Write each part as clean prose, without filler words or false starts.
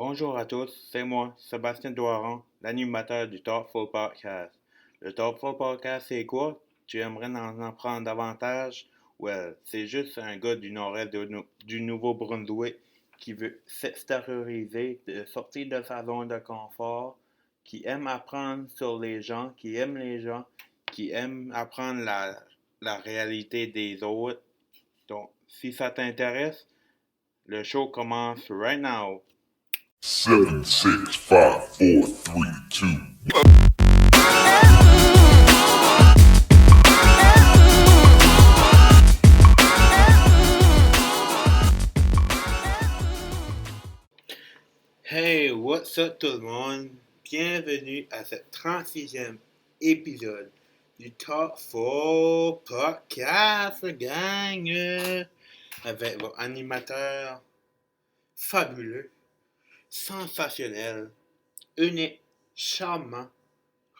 Bonjour à tous, c'est moi, Sébastien Doiron, l'animateur du Thoughtful Podcast. Le Thoughtful Podcast, c'est quoi? Tu aimerais en apprendre davantage? Well, c'est juste un gars du nord-est du Nouveau-Brunswick qui veut s'extérioriser, de sortir de sa zone de confort, qui aime apprendre sur les gens, qui aime les gens, qui aime apprendre la réalité des autres. Donc, si ça t'intéresse, le show commence right now. 7, 6, 5, 4, 3, 2. Hey, what's up tout le monde? Bienvenue à ce 36e épisode du Thoughtful Podcast, gang! Avec votre animateur fabuleux, sensationnel, unique, charmant,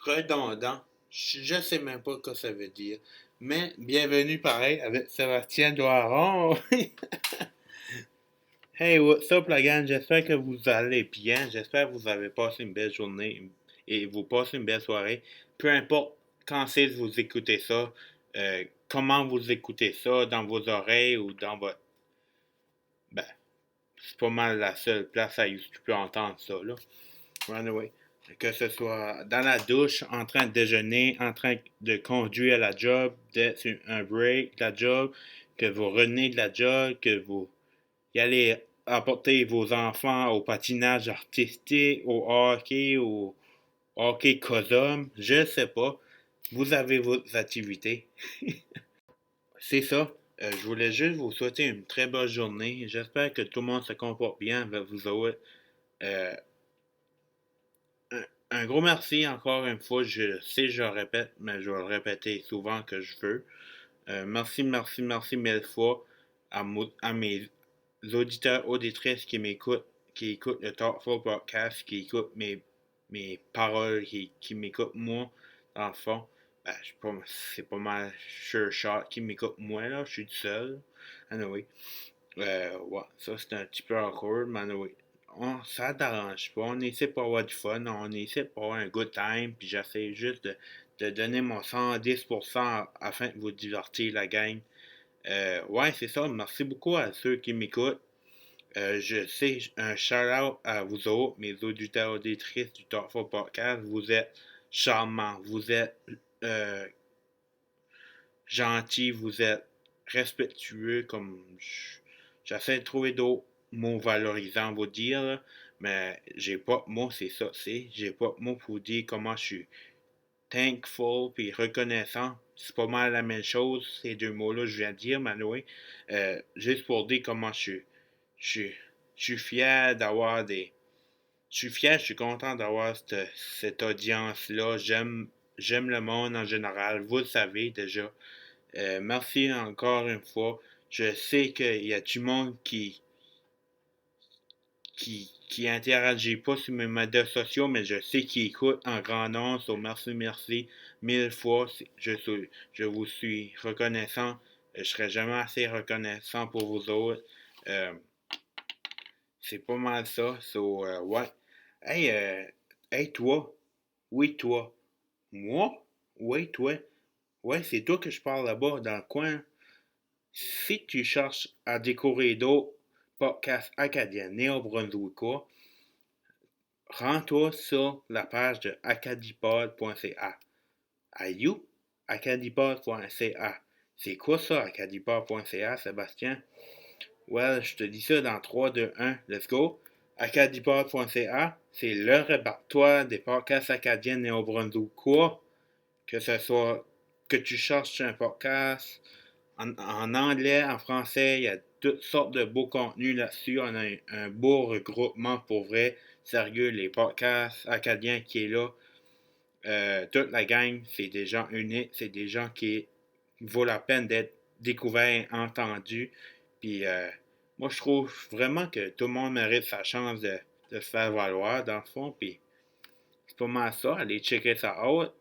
redondant. Je sais même pas ce que ça veut dire. Mais bienvenue pareil avec Sébastien Doiron. Hey, what's up la gang? J'espère que vous allez bien. J'espère que vous avez passé une belle journée et vous passez une belle soirée. Peu importe quand c'est que vous écoutez ça, comment vous écoutez ça, dans vos oreilles ou dans votre... Ben, c'est pas mal la seule place où tu peux entendre ça, là. Anyway, que ce soit dans la douche, en train de déjeuner, en train de conduire à la job, d'être sur un break de la job, que vous revenez de la job, que vous y allez apporter vos enfants au patinage artistique, au hockey cosum, je sais pas. Vous avez vos activités. C'est ça. Je voulais juste vous souhaiter une très bonne journée. J'espère que tout le monde se comporte bien avec vous autres. Euh, un gros merci encore une fois. Je sais, je le répète, mais je vais le répéter souvent que je veux. Merci mille fois à mes auditeurs, auditrices qui écoutent le Thoughtful Podcast, qui écoutent mes paroles, qui m'écoutent moi, dans le fond. Ben, c'est pas mal sure shot qui m'écoute moi, là, je suis tout seul. Anyway, ouais, ça c'est un petit peu awkward, mais anyway, ça t'arrange pas, on essaie pour avoir du fun, on essaie pour avoir un good time, puis j'essaie juste de donner mon 110% afin de vous divertir, la gang. Ouais, c'est ça. Merci beaucoup à ceux qui m'écoutent. Je sais, un shout-out à vous autres, mes auditeurs auditrices du Thoughtful Podcast. Vous êtes charmants, vous êtes euh, gentils, vous êtes respectueux, comme j'essaie de trouver d'autres mots valorisants à vous dire, là, mais j'ai pas de mots, c'est ça, j'ai pas de mots pour vous dire comment je suis thankful puis reconnaissant. C'est pas mal la même chose, ces deux mots-là, je viens de dire, Manuel. Juste pour dire comment je, je suis fier d'avoir des. Je suis fier, je suis content d'avoir cette audience-là. J'aime le monde en général, vous le savez déjà. Merci encore une fois. Je sais qu'il y a du monde qui interagit pas sur mes médias sociaux, mais je sais qu'ils écoutent en grand nombre. So merci mille fois. Je vous suis reconnaissant. Je serai jamais assez reconnaissant pour vous autres. Euh, c'est pas mal ça. So, ouais. Hey, hey, toi. Oui, toi. Moi? Oui, toi. Ouais, c'est toi que je parle là-bas, dans le coin. Si tu cherches à découvrir d'autres podcasts acadiens néo-brunswickois, rends-toi sur la page de acadipod.ca. Ayou, acadipod.ca. C'est quoi ça, acadipod.ca, Sébastien? Well, je te dis ça dans 3, 2, 1, let's go. Acadipod.ca, c'est le répertoire des podcasts acadiens néo-brunswickois. Que ce soit que tu cherches un podcast en anglais, en français, il y a toutes sortes de beaux contenus là-dessus. On a un beau regroupement pour vrai. Sérieux, les podcasts acadiens qui est là. Toute la gang, c'est des gens uniques, c'est des gens qui vaut la peine d'être découverts, entendus. Puis moi, je trouve vraiment que tout le monde mérite sa chance de se faire valoir, dans le fond. Puis c'est pas mal ça. Allez checker ça out.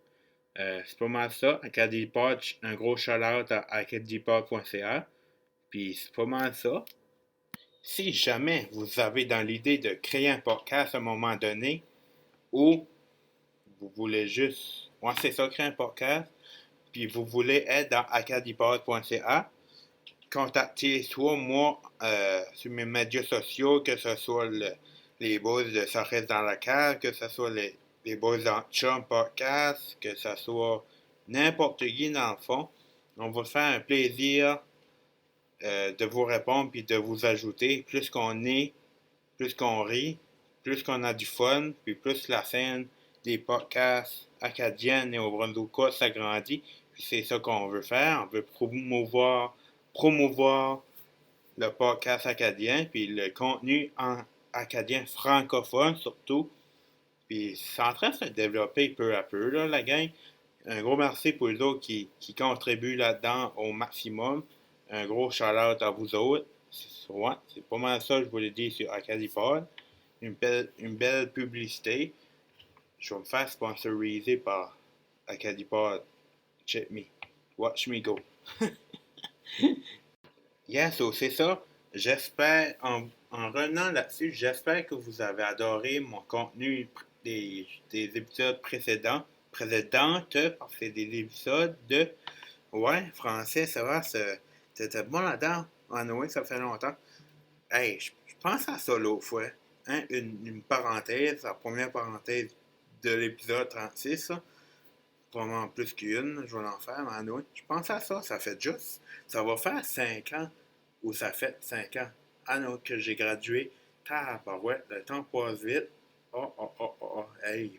C'est pas mal ça. Acadipod, un gros shout-out à acadipod.ca. Puis c'est pas mal ça. Si jamais vous avez dans l'idée de créer un podcast à un moment donné, ou vous voulez juste, ouais, c'est ça, créer un podcast, puis vous voulez être dans acadipod.ca, contactez soit moi sur mes médias sociaux, que ce soit les boys de Ça reste dans la cave, que ce soit les boys dans Chum Podcast, que ce soit n'importe qui dans le fond. On va faire un plaisir de vous répondre puis de vous ajouter. Plus qu'on est, plus qu'on rit, plus qu'on a du fun, puis plus la scène des podcasts acadiens et au Brunswick s'agrandit. Puis c'est ça qu'on veut faire. On veut promouvoir le podcast acadien, puis le contenu en acadien francophone surtout. Puis c'est en train de se développer peu à peu, là, la gang. Un gros merci pour les autres qui contribuent là-dedans au maximum. Un gros shout-out à vous autres. Ouais, c'est pas mal ça que je voulais dire sur Acadipod. Une belle publicité. Je vais me faire sponsoriser par Acadipod. Check me. Watch me go. Yes, so c'est ça. J'espère, en revenant là-dessus, j'espère que vous avez adoré mon contenu des épisodes précédentes, parce que c'est des épisodes de, ouais, français, ça va, c'était bon là-dedans. En oui, ça fait longtemps. Hey, je pense à ça l'autre fois. Hein, une parenthèse, la première parenthèse de l'épisode 36, là. Probablement plus qu'une, je vais en faire, mais oui. Je pense à ça, ça fait juste. Ça va faire 5 ans, ou ça fait 5 ans. Ah non, que j'ai gradué. Ouais, le temps passe vite. Oh, hey,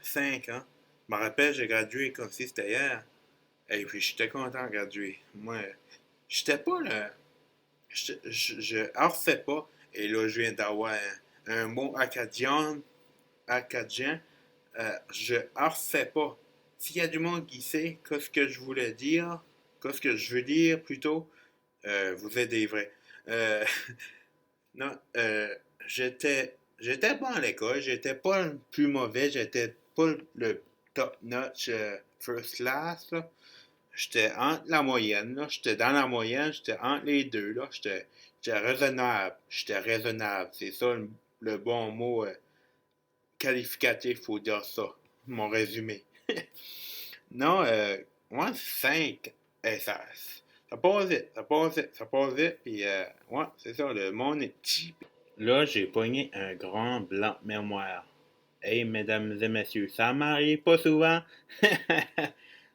5 ans. Je me rappelle, j'ai gradué comme si c'était hier. Et puis j'étais content de graduer. Moi, j'étais pas là. Je harçais pas. Et là, je viens d'avoir un mot acadien. Je harçais pas. S'il y a du monde qui sait qu'est-ce que je voulais dire, qu'est-ce que je veux dire plutôt, vous êtes des vrais. Euh, non, j'étais bon à l'école, j'étais pas le plus mauvais, j'étais pas le top notch first class, là. J'étais entre la moyenne, là. J'étais dans la moyenne, j'étais entre les deux, là. J'étais raisonnable. J'étais raisonnable. C'est ça le bon mot qualificatif, faut dire ça. Mon résumé. Non, ouais, 5. Ça passe vite, ça passe vite, puis ouais, c'est ça, le monde est petit. Là, j'ai pogné un grand blanc de mémoire. Hey, mesdames et messieurs, ça m'arrive pas souvent.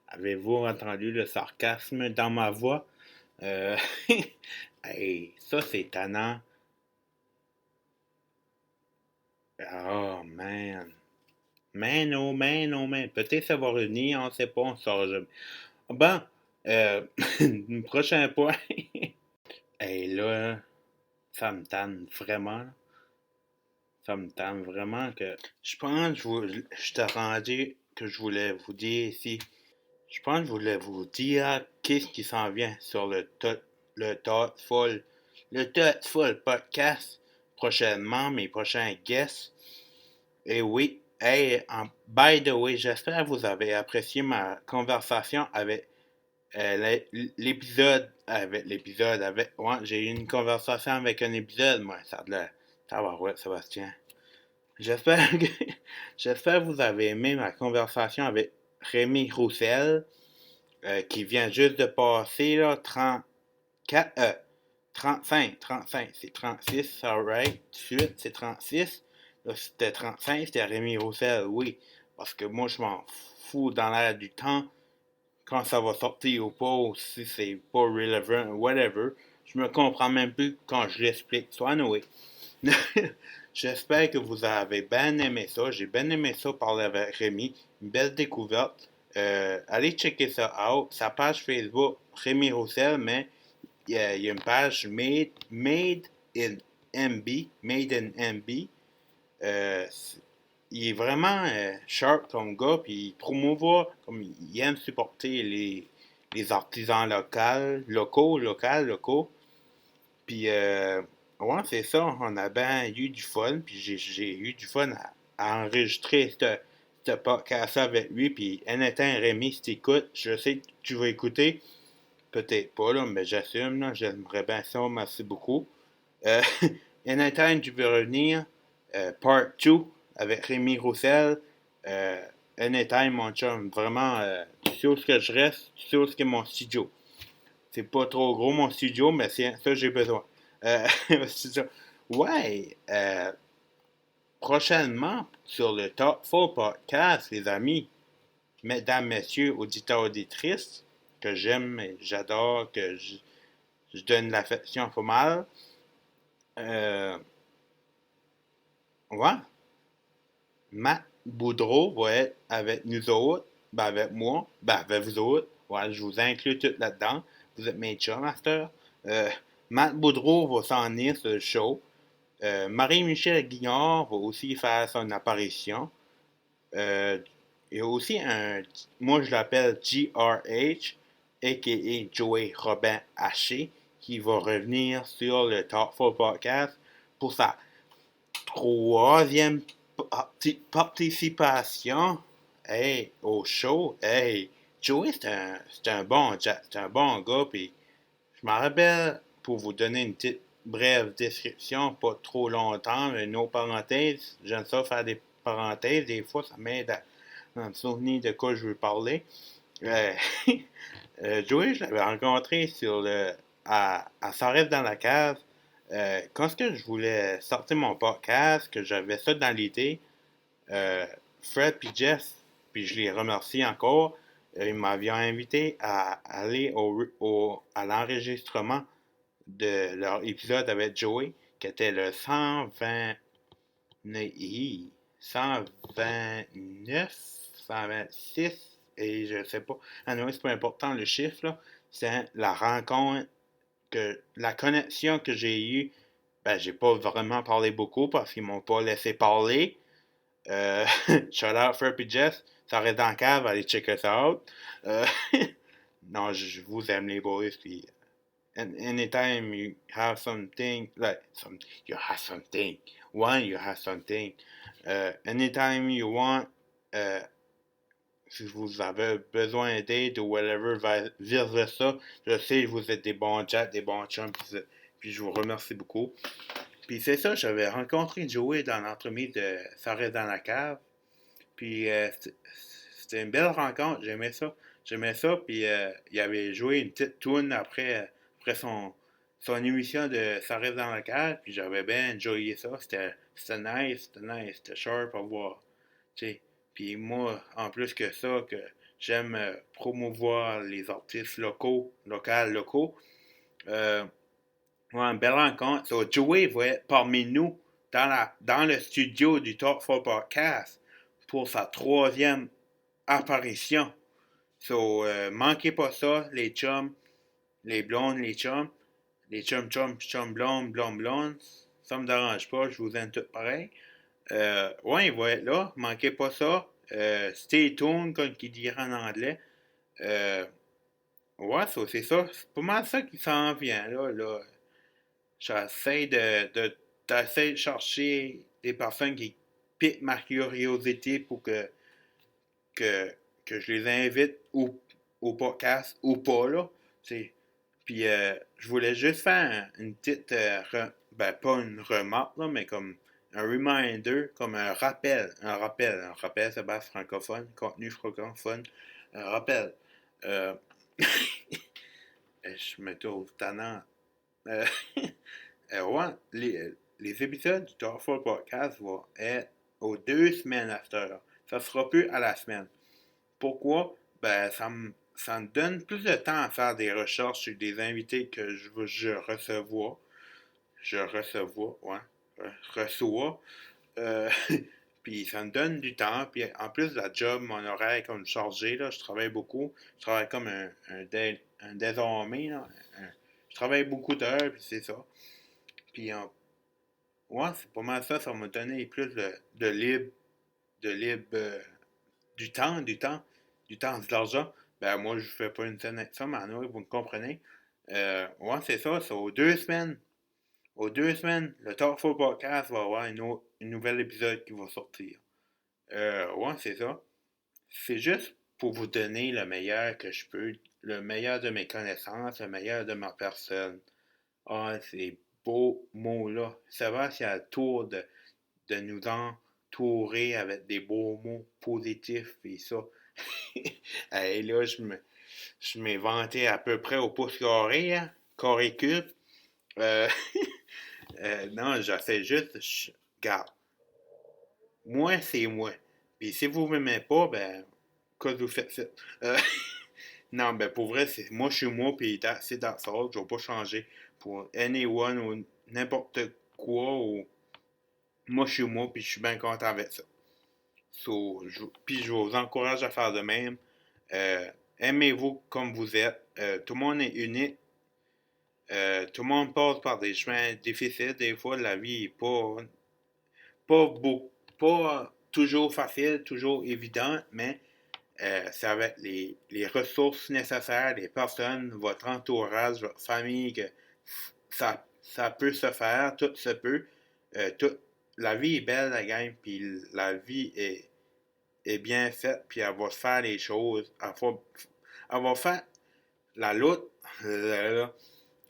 Avez-vous entendu le sarcasme dans ma voix? Euh, hey, ça c'est tannant. Oh man. Man. Peut-être ça va revenir, on sait pas, on saura jamais. Bon, prochain point. Hey là, ça me tanne vraiment. Ça me tanne vraiment que. Je pense que je t'ai rendu que je voulais vous dire ici. Je pense que je voulais vous dire qu'est-ce qui s'en vient sur le Thoughtful podcast prochainement, mes prochains guests. Et oui, hey, by the way, j'espère que vous avez apprécié ma conversation avec ouais, j'ai eu une conversation avec un épisode, moi, ça a de l'air, ça va, ouais, Sébastien. J'espère que, j'espère que vous avez aimé ma conversation avec Rémi Roussel, qui vient juste de passer, là, 34, 35, c'est 36, alright, tout de suite, c'est 36, là, c'était 35, c'était Rémi Roussel, oui, parce que moi, je m'en fous dans l'air du temps, quand ça va sortir ou pas, ou si c'est pas relevant, whatever. Je me comprends même plus quand je l'explique. So, anyway. J'espère que vous avez bien aimé ça. J'ai bien aimé ça parler avec Rémi. Une belle découverte. Allez checker ça out. Sa page Facebook, Rémi Roussel, mais il y a une page Made in MB. Made in MB. Euh, il est vraiment sharp comme gars, puis il promouvoit, comme il aime supporter les artisans locaux. Puis, ouais, c'est ça, on a bien eu du fun, puis j'ai eu du fun à enregistrer ce podcast avec lui, puis Nathan Rémi, si t'écoutes, je sais que tu vas écouter, peut-être pas, là, mais j'assume, là, j'aimerais bien ça, merci beaucoup. Euh, Anytime tu veux revenir, part 2 avec Rémi Roussel. Anytime, mon chum, vraiment, tu sais où est-ce que je reste, tu sais où est-ce que mon studio. C'est pas trop gros mon studio, mais c'est ça que j'ai besoin. C'est ça. Ouais, prochainement, sur le Top 4 Podcast, les amis, mesdames, messieurs, auditeurs, auditrices, que j'aime et j'adore, que je donne l'affection pas mal. Euh, ouais, Matt Boudreau va être avec nous autres, ben avec moi, ben avec vous autres. Ouais, je vous inclus tout là-dedans. Vous êtes mes chums, master. Matt Boudreau va s'en venir sur le show. Marie-Michel Guignard va aussi faire son apparition. Euh, il y a aussi moi je l'appelle GRH, a.k.a. Joey Robin Haché, qui va revenir sur le Talk 4 Podcast pour sa troisième participation, hey, au show. Hey, Joey, c'est un bon c'est un bon gars, puis je me rappelle, pour vous donner une petite brève description, pas trop longtemps, mais une autre parenthèse, j'aime ça faire des parenthèses, des fois ça m'aide à me souvenir de quoi je veux parler. Euh, Joey, je l'avais rencontré à Ça reste dans la cave. Quand ce que je voulais sortir mon podcast, que j'avais ça dans l'idée, euh, Fred et Jeff, puis je les remercie encore, ils m'avaient invité à aller à l'enregistrement de leur épisode avec Joey, qui était le 120, 129, 126, et je sais pas. Ah non, c'est pas important le chiffre, là. C'est la rencontre, la connexion que j'ai eue. Ben, j'ai pas vraiment parlé beaucoup parce qu'ils m'ont pas laissé parler. Shout out Fred et Jess. Ça reste dans le cave, allez checker ça out. Euh, non, je vous aime les boys. Puis, anytime you have something, you have something. You have something. Anytime you want, uh, si vous avez besoin d'aide ou whatever, vice versa, je sais que vous êtes des bons chats, des bons chums, puis je vous remercie beaucoup. Puis c'est ça, j'avais rencontré Joey dans l'entremise de Ça reste dans la cave. Puis c'était une belle rencontre, j'aimais ça. J'aimais ça, puis il avait joué une petite tune après son émission de Ça reste dans la cave, puis j'avais bien enjoyé ça. C'était nice, c'était sharp à voir. Tu sais. Puis moi, en plus que ça, que j'aime promouvoir les artistes locaux. Euh, ouais, une belle rencontre. So, Joey va être parmi nous dans le studio du Talk 4 Podcast pour sa troisième apparition. So, manquez pas ça, les chums, les blondes, les chums blondes, blondes. Ça me dérange pas, je vous aime tous pareil. Ouais, il va être là, manquez pas ça. Stay tuned, comme il dirait en anglais. Euh, ouais, so, c'est ça. C'est pas mal ça qui s'en vient, là. J'essaie d'essayer de chercher des personnes qui piquent ma curiosité pour que, que je les invite au podcast ou pas, là. T'sais. Puis je voulais juste faire une petite, pas une remarque, là, mais comme un reminder, comme un rappel, c'est base francophone, contenu francophone, un rappel. Euh, je me trouve tannant. Euh, ouais, les épisodes du Darfur Podcast vont être aux 2 semaines à cette heure. Ça sera plus à la semaine. Pourquoi? Ben, ça me donne plus de temps à faire des recherches sur des invités que je recevoir. Reçois. Euh, puis ça me donne du temps. Puis en plus de la job, mon horaire est comme chargé, là, je travaille beaucoup. Je travaille comme un désormais, là. Je travaille beaucoup d'heures, puis c'est ça. Puis ouais, c'est pas mal ça. Ça m'a donné plus de libre, du temps, de l'argent. Ben, moi, je fais pas une scène avec ça, mais en vrai, vous me comprenez. Ouais, c'est ça. C'est aux 2 semaines. Aux 2 semaines, le Talk 4 Podcast va avoir un nouvel épisode qui va sortir. Ouais, c'est ça. C'est juste pour vous donner le meilleur que je peux, le meilleur de mes connaissances, le meilleur de ma personne. Ah, c'est beaux mots-là. Sébastien a le tour de nous entourer avec des beaux mots positifs et ça. Et là, je m'ai vanté à peu près au pouce carré, hein, carré cube. Euh, non, j'essaie juste, regarde, moi, c'est moi. Puis si vous m'aimez pas, ben, qu'est-ce que vous faites ça? Euh, non, ben, pour vrai, moi, je suis moi, puis c'est dans ça, je vais pas changer pour anyone ou n'importe quoi, ou moi, je suis moi, puis je suis bien content avec ça. Puis je vous encourage à faire de même. Euh, Aimez-vous comme vous êtes. Tout le monde est unique. Tout le monde passe par des chemins difficiles. Des fois, la vie n'est pas toujours facile, toujours évidente, mais c'est avec les ressources nécessaires, les personnes, votre entourage, votre famille, que ça peut se faire, tout se peut. La vie est belle, la gang, puis la vie est bien faite, puis elle va faire les choses. Elle va faire la lutte,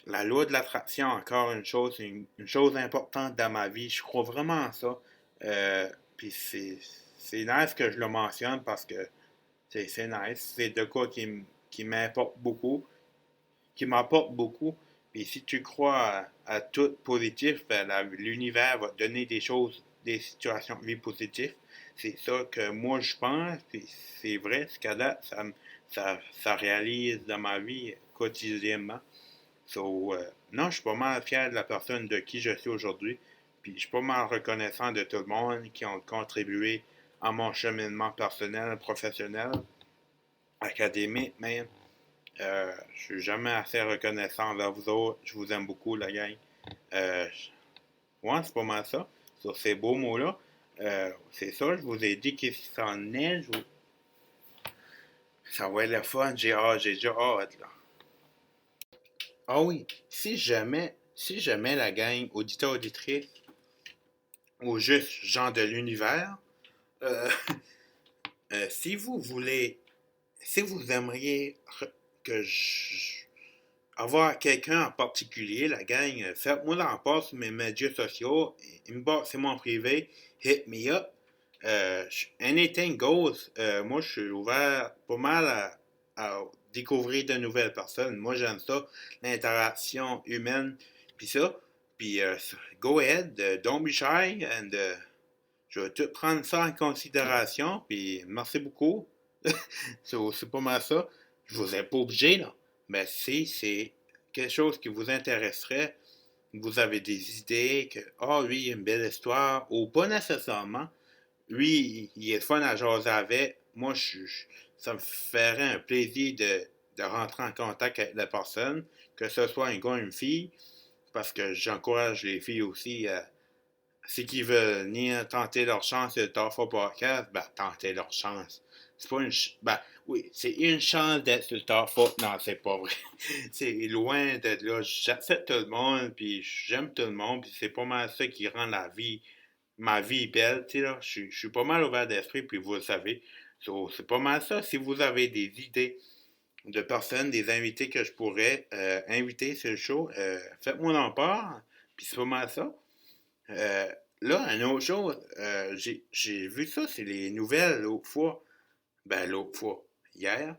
la loi de l'attraction, encore une chose importante dans ma vie. Je crois vraiment à ça. Puis c'est nice que je le mentionne parce que c'est nice. C'est de quoi qui m'importe beaucoup, qui m'apporte beaucoup. Puis si tu crois à tout positif, ben, l'univers va te donner des choses, des situations de vie positives. C'est ça que moi je pense, puis c'est vrai, ce qu'à date, ça réalise dans ma vie quotidiennement. Non, je suis pas mal fier de la personne de qui je suis aujourd'hui. Puis je suis pas mal reconnaissant de tout le monde qui ont contribué à mon cheminement personnel, professionnel, académique même. Je suis jamais assez reconnaissant envers vous autres. Je vous aime beaucoup, la gang. Euh, ouais, c'est pas mal ça. Sur ces beaux mots-là. C'est ça, je vous ai dit qu'il s'en est. Ça va être le fun. J'ai déjà hâte, là. Ah oui, si jamais la gang auditeur auditrice ou juste gens de l'univers, euh, si vous voulez, si vous aimeriez que je avoir quelqu'un en particulier, la gang, faites-moi l'en part sur mes médias sociaux, inbox c'est mon privé, hit me up. Anything goes. Moi, je suis ouvert pas mal à découvrir de nouvelles personnes. Moi, j'aime ça, l'interaction humaine, puis ça. Puis, go ahead, don't be shy, and je vais tout prendre ça en considération, puis merci beaucoup. C'est pas mal ça. Je vous ai pas obligé, là. Mais si c'est quelque chose qui vous intéresserait, vous avez des idées, que, lui, il a une belle histoire, ou pas nécessairement, lui, il est fun à jaser avec. Moi, ça me ferait un plaisir de rentrer en contact avec la personne, que ce soit un gars ou une fille, parce que j'encourage les filles aussi à. Si qu'ils veulent venir tenter leur chance sur le Tarfa Podcast, ben, tenter leur chance. C'est pas une. Ben, oui, c'est une chance d'être sur le Tarfa. Non, c'est pas vrai. C'est loin d'être là. J'accepte tout le monde, puis j'aime tout le monde, puis c'est pas mal ça qui rend ma vie belle, tu sais, là. Je suis pas mal ouvert d'esprit, puis vous le savez. C'est pas mal ça. Si vous avez des idées de personnes, des invités que je pourrais inviter sur le show, faites-moi en part, puis c'est pas mal ça. Là, une autre chose, j'ai vu ça, c'est les nouvelles l'autre fois. Ben, l'autre fois. Hier.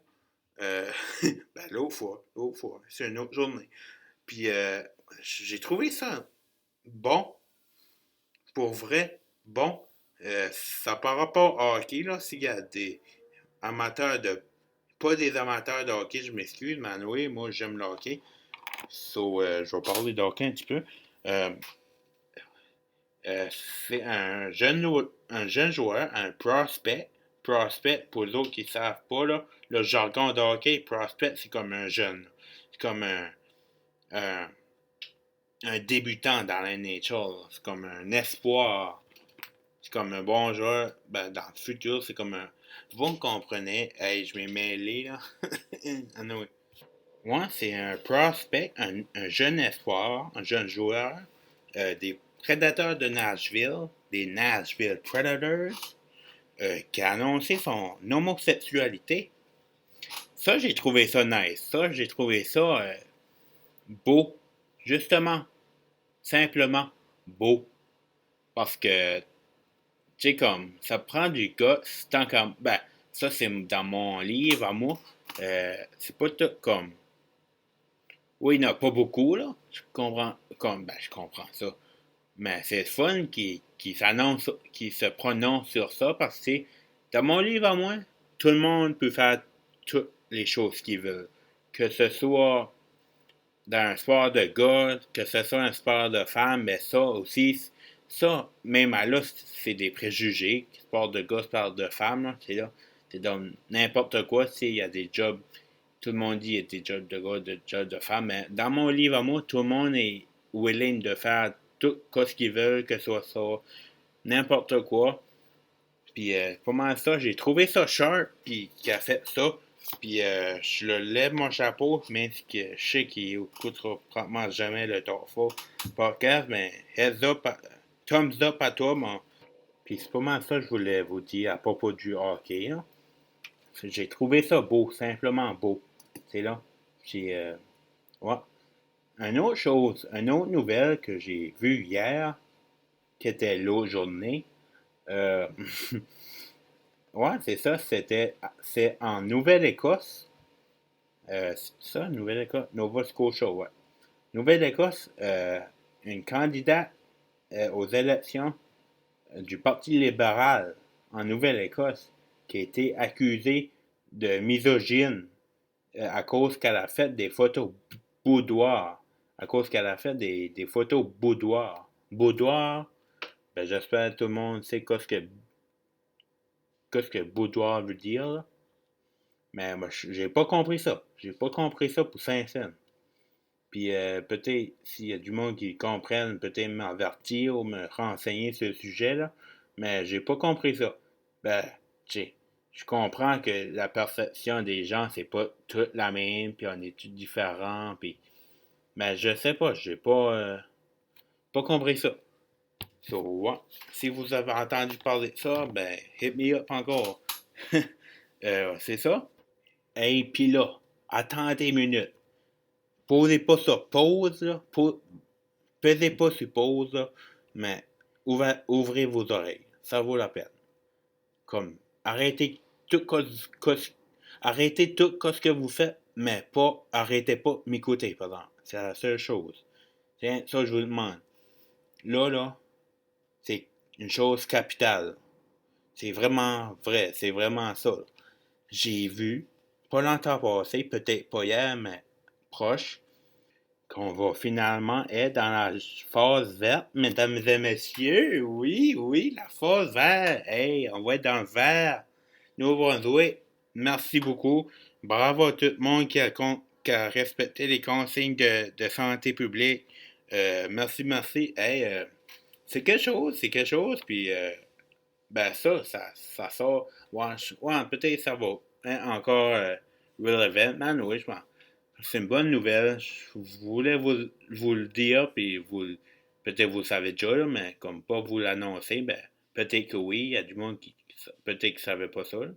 Euh, ben, l'autre fois. C'est une autre journée. Puis, j'ai trouvé ça bon, pour vrai, bon. Ça par rapport au hockey, là, s'il y a des amateurs de. Pas des amateurs de hockey, je m'excuse, mais oui, moi j'aime le hockey. Je vais parler de hockey un petit peu. Euh, Euh, c'est un jeune joueur, un prospect. Prospect, pour les autres qui ne savent pas, là, le jargon de hockey, prospect, c'est comme un jeune. C'est comme un, un débutant dans la NHL. C'est comme un espoir. C'est comme un bon joueur. Ben, dans le futur, c'est comme un. Vous me comprenez? Hey, je m'ai mêlé, là. Anyway. Moi, c'est un prospect, un jeune espoir, un jeune joueur des Prédateurs de Nashville, des Nashville Predators, qui a annoncé son homosexualité. Ça, j'ai trouvé ça nice. Ça, j'ai trouvé ça beau. Justement, simplement beau. Parce que, tu sais, comme, ça prend du gars, tant comme, ben, ça c'est dans mon livre à moi, c'est pas tout comme, oui, il n'y en a pas beaucoup, là, je comprends, comme, ben, je comprends ça, mais c'est fun qui s'annonce, qui se prononce sur ça, parce que, dans mon livre à moi, tout le monde peut faire toutes les choses qu'il veut. Que ce soit dans un sport de gars, que ce soit un sport de femmes, mais ça aussi, ça, même à là, c'est des préjugés. Sport de gars, sport de femmes, là, c'est là. C'est dans n'importe quoi, il y a des jobs, tout le monde dit qu'il y a des jobs de gars, des jobs de femmes, mais dans mon livre à moi, tout le monde est willing de faire tout ce qu'ils veulent, que ce soit ça, n'importe quoi. Puis, pas mal ça, j'ai trouvé ça sharp, puis qui a fait ça. Puis, je le lève mon chapeau, même si je sais qu'il écoutera probablement jamais le Torfa podcast, mais heads up, thumbs up à toi, mon. Puis, c'est pas mal ça que je voulais vous dire à propos du hockey, hein. J'ai trouvé ça beau, simplement beau. C'est là. J'ai, ouais. Une autre chose, une autre nouvelle que j'ai vue hier, qui était l'autre journée, euh, ouais, c'est ça, c'est en Nouvelle-Écosse. C'est ça, Nouvelle-Écosse? Nova Scotia, ouais. Nouvelle-Écosse, une candidate aux élections du Parti libéral en Nouvelle-Écosse qui a été accusée de misogyne à cause qu'elle a fait des photos boudoir. À cause qu'elle a fait des photos boudoir. Boudoir, ben, j'espère que tout le monde sait qu'est-ce que boudoir veut dire, là. Mais moi, j'ai pas compris ça. J'ai pas compris ça pour Saint-Saëns. Puis peut-être s'il y a du monde qui comprenne, peut-être m'avertir ou me renseigner sur le sujet, là. Mais j'ai pas compris ça. Ben, tu sais, je comprends que la perception des gens, c'est pas toute la même, puis on est tous différents, puis. Mais je sais pas, j'ai pas compris ça. So, ouais. Si vous avez entendu parler de ça, ben, hit me up encore. C'est ça? Et puis là, attendez une minute. Posez pas ça pause, là. Pesez pas sur pause, là. Mais ouvrez vos oreilles. Ça vaut la peine. Comme, arrêtez tout, arrêtez tout ce que vous faites, mais pas, arrêtez pas de m'écouter, par exemple. C'est la seule chose. Tiens, ça, je vous demande. Là, c'est une chose capitale. C'est vraiment vrai. C'est vraiment ça. J'ai vu, pas longtemps passé, peut-être pas hier, mais proche, qu'on va finalement être dans la phase verte, mesdames et messieurs. Oui, oui, la phase verte. Hey, on va être dans le vert. Nouveau-Brunswick, merci beaucoup. Bravo à tout le monde qui a respecté les consignes de santé publique. Merci, merci. Hey, c'est quelque chose, puis ben ça sort. Ouais, ouais, peut-être ça va encore relevant, man, oui, je pense. C'est une bonne nouvelle. Je voulais vous le dire, puis peut-être vous le savez déjà, là, mais comme pas vous l'annoncer, ben peut-être que oui, il y a du monde qui peut-être qui ne savait pas ça, là.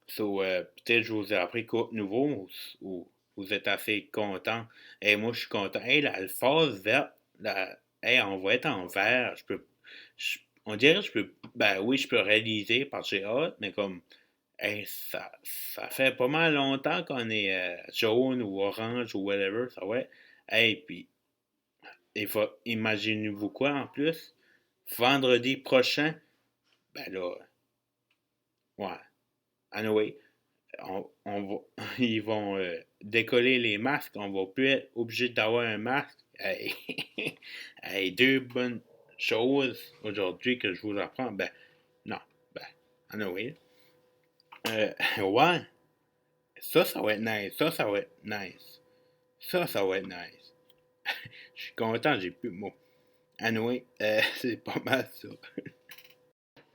So, peut-être je vous ai appris quoi de nouveau, ou vous êtes assez content. Et moi, je suis content. Hey, la phase verte, hey, on va être en vert. On dirait que je peux, ben oui, je peux réaliser parce que j'ai hâte, mais comme, hey, ça fait pas mal longtemps qu'on est jaune ou orange ou whatever, ça ouais. Hey, puis, imaginez-vous quoi en plus? Vendredi prochain, ben là, ouais, anyway, va, ils vont décoller les masques, on va plus être obligé d'avoir un masque. Hey, hey, deux bonnes choses aujourd'hui que je vous apprends. Ben, non, ben, anyway. Ouais, ça va être nice. Ça va être nice. Ça va être nice. Je suis content, j'ai plus de mots. Anyway, c'est pas mal ça.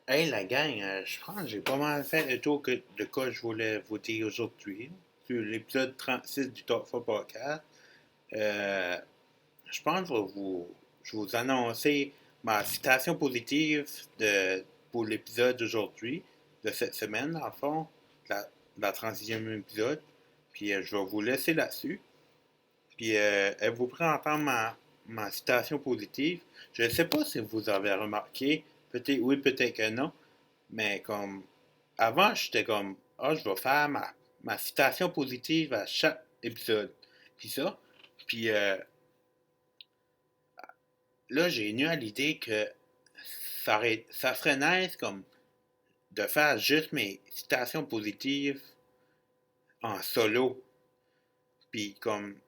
Hey la gang, je pense que j'ai pas mal fait le tour de quoi je voulais vous dire aujourd'hui sur l'épisode 36 du Top 4 Podcast. Euh, je pense que je vais vous annoncer ma citation positive pour l'épisode d'aujourd'hui, de cette semaine, dans le fond, la 36e épisode. Puis je vais vous laisser là-dessus. Puis êtes-vous prêt à entendre ma citation positive. Je ne sais pas si vous avez remarqué, peut-être oui, peut-être que non, mais comme avant, j'étais comme je vais faire ma citation positive à chaque épisode. Puis ça, puis là, j'ai eu à l'idée que ça serait nice comme de faire juste mes citations positives en solo. Puis comme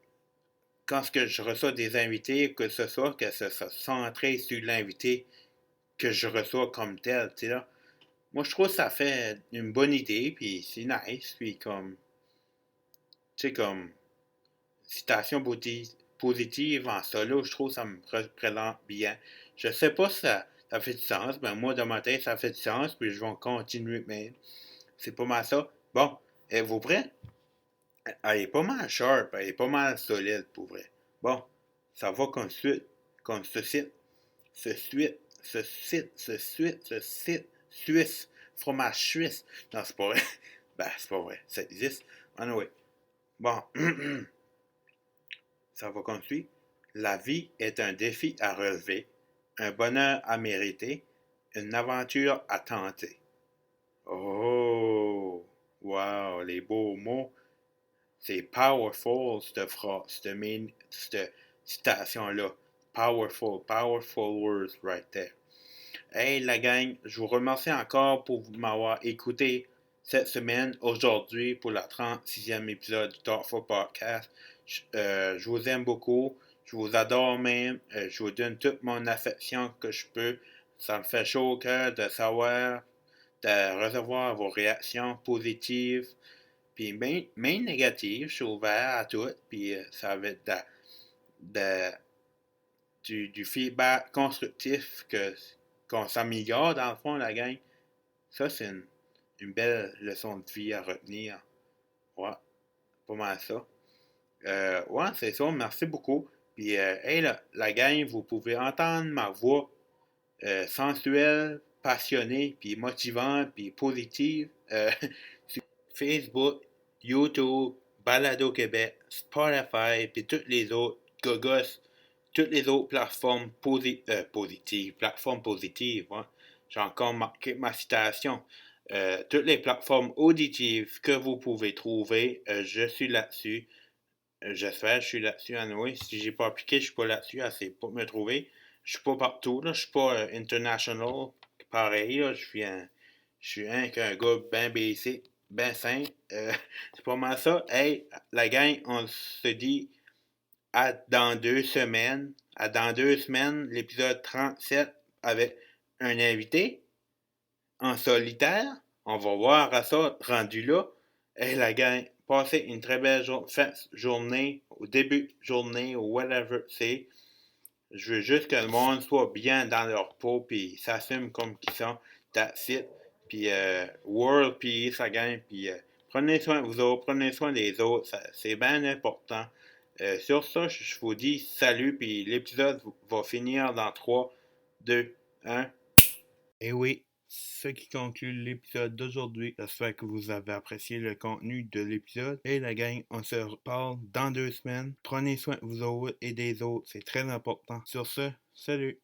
quand je reçois des invités, que ce soit centré sur l'invité que je reçois comme tel, tu sais là. Moi, je trouve que ça fait une bonne idée, puis c'est nice, puis comme, tu sais, comme, citation positive en solo, je trouve que ça me représente bien. Je sais pas si ça fait du sens, mais moi, dans ma tête, ça fait du sens, puis je vais continuer, mais c'est pas mal ça. Bon, êtes-vous prêts? Elle est pas mal sharp, elle est pas mal solide, pour vrai. Bon, ça va comme ceci. Suisse, fromage suisse. Non, c'est pas vrai. Ben, c'est pas vrai. Ça existe. Anyway. Bon. Ça va comme suit. La vie est un défi à relever, un bonheur à mériter, une aventure à tenter. Oh! Wow, les beaux mots. C'est powerful, cette citation-là. Powerful words right there. Hey la gang, je vous remercie encore pour m'avoir écouté cette semaine, aujourd'hui, pour la 36e épisode du Thoughtful Podcast. Je vous aime beaucoup, je vous adore même, je vous donne toute mon affection que je peux. Ça me fait chaud au cœur de savoir, de recevoir vos réactions positives, puis même négatives. Je suis ouvert à tout, puis ça va être du feedback constructif qu'on s'améliore dans le fond, la gang. Ça, c'est une belle leçon de vie à retenir. Ouais, pas mal ça. Ouais, c'est ça, merci beaucoup. Puis, hey, la gang, vous pouvez entendre ma voix sensuelle, passionnée, puis motivante, puis positive sur Facebook, YouTube, Balado Québec, Spotify, puis toutes les autres gogos, toutes les autres plateformes positives, plateformes positives, hein. J'ai encore marqué ma citation. Toutes les plateformes auditives que vous pouvez trouver, je suis là-dessus. J'espère, je suis là-dessus à Noé. Si j'ai pas appliqué, je suis pas là-dessus assez pour me trouver. Je suis pas partout, là. Je suis pas international. Pareil, là. Je suis qu'un gars bien basic, bien simple. C'est pas mal ça. Hey, la gang, on se dit à dans 2 semaines. À dans 2 semaines, l'épisode 37 avec un invité en solitaire. On va voir à ça rendu là. Hey, la gang, passez une très belle journée, au début de journée, ou whatever c'est. Je veux juste que le monde soit bien dans leur peau, puis s'assume comme qu'ils sont. That's it. Puis, world peace, la gang. Puis, prenez soin de vous autres, prenez soin des autres. C'est bien important. Sur ça, je vous dis salut, puis l'épisode va finir dans 3, 2, 1. Et oui, ce qui conclut l'épisode d'aujourd'hui. J'espère que vous avez apprécié le contenu de l'épisode. Et la gang, on se reparle dans 2 semaines. Prenez soin de vous autres et des autres, c'est très important. Sur ce, salut!